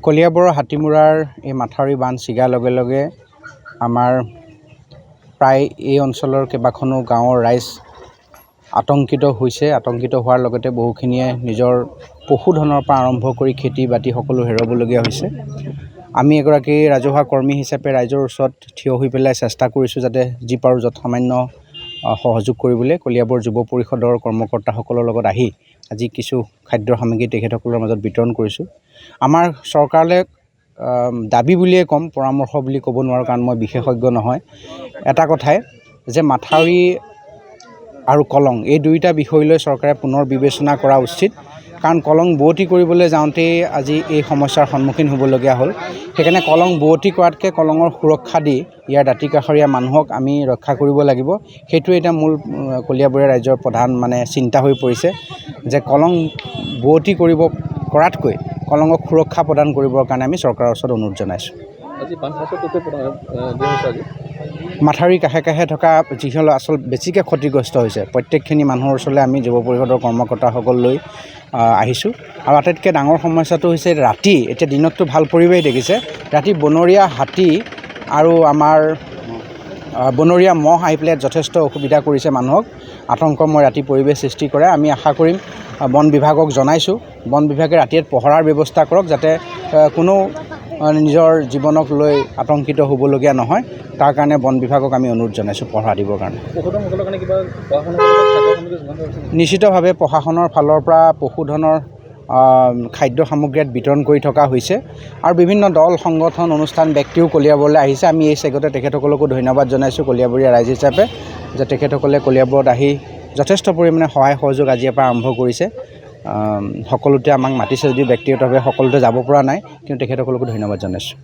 কলিয়াবৰৰ হাতীমূৰাৰ এই মাথাউৰি বান্ধ ছিগাৰ লগে লগে আমাৰ প্ৰায় এই অঞ্চলৰ কেইবাখনো গাঁৱৰ ৰাইজ আতংকিত হৈছে। আতংকিত হোৱাৰ লগতে বহুখিনিয়ে নিজৰ পশুধনৰ পৰা আৰম্ভ কৰি খেতি বাতি সকলো হেৰুৱাবলগীয়া হৈছে। আমি এগৰাকী ৰাজহুৱা কৰ্মী হিচাপে ৰাইজৰ ওচৰত থিয় হৈ পেলাই চেষ্টা কৰিছোঁ যাতে যি পাৰোঁ যৎসামান্য সহযোগ কৰিবলৈ। কলিয়াবৰ যুৱ পৰিষদৰ কৰ্মকৰ্তাসকলৰ লগত আহি আজি কিছু খাদ্য সামগ্ৰী তেখেতসকলৰ মাজত বিতৰণ কৰিছোঁ। আমাৰ চৰকাৰলৈ দাবী বুলিয়ে ক'ম, পৰামৰ্শ বুলি ক'ব নোৱাৰোঁ কাৰণ মই বিশেষজ্ঞ নহয়। এটা কথাই যে মাথাউৰি আৰু কলং এই দুয়োটা বিষয় লৈ চৰকাৰে পুনৰ বিবেচনা কৰা উচিত, কাৰণ কলং বোৱতী কৰিবলৈ যাওঁতেই আজি এই সমস্যাৰ সন্মুখীন হ'বলগীয়া হ'ল। সেইকাৰণে কলং বোৱতী কৰাতকৈ কলঙৰ সুৰক্ষা দি ইয়াৰ দাঁতি কাষৰীয়া মানুহক আমি ৰক্ষা কৰিব লাগিব। সেইটোৱে এতিয়া মূল কলিয়াবৰীয়া ৰাইজৰ প্ৰধান চিন্তা হৈ পৰিছে যে কলং বোৱতী কৰাতকৈ কলঙক সুৰক্ষা প্ৰদান কৰিবৰ কাৰণে আমি চৰকাৰৰ ওচৰত অনুৰোধ জনাইছোঁ। মাথাউৰিৰ কাষে কাষে থকা যিসকল বেছিকৈ ক্ষতিগ্ৰস্ত হৈছে প্ৰত্যেকখিনি মানুহৰ ওচৰলৈ আমি যুৱ পৰিষদৰ কৰ্মকৰ্তাসকল লৈ আহিছোঁ। আৰু আটাইতকৈ ডাঙৰ সমস্যাটো হৈছে ৰাতি, এতিয়া দিনততো ভাল পৰিৱেশ দেখিছে, ৰাতি বনৰীয়া হাতী আৰু আমাৰ বনৰীয়া মহ আহি পেলাই যথেষ্ট অসুবিধা কৰিছে মানুহক, আতংকময় ৰাতি পৰিৱেশ সৃষ্টি কৰে। আমি আশা কৰিম, বন বিভাগক জনাইছোঁ, বন বিভাগে ৰাতিয়ে পহৰাৰ ব্যৱস্থা কৰক যাতে কোনো নিজৰ জীৱনক লৈ আতংকিত হ'বলগীয়া নহয়। তাৰ কাৰণে বন বিভাগক আমি অনুৰোধ জনাইছোঁ পহৰা দিবৰ কাৰণে। নিশ্চিতভাৱে প্ৰশাসনৰ ফালৰ পৰা পশুধনৰ খাদ্য সামগ্ৰী বিতৰণ কৰি থকা হৈছে আৰু বিভিন্ন দল সংগঠন অনুষ্ঠান ব্যক্তিও কলিয়াবৰলৈ আহিছে। আমি এই চেগতে তেখেতসকলকো ধন্যবাদ জনাইছোঁ কলিয়াবৰীয়া ৰাইজ হিচাপে যে তেখেতসকলে কলিয়াবৰত আহি যথেষ্ট পৰিমাণে সহায় সহযোগ আজিৰ পৰা আৰম্ভ কৰিছে। সকলোতে আমাক মাতিছে যদিও ব্যক্তিগতভাৱে সকলোতে যাব পৰা নাই, কিন্তু তেখেতসকলকো ধন্যবাদ জনাইছোঁ।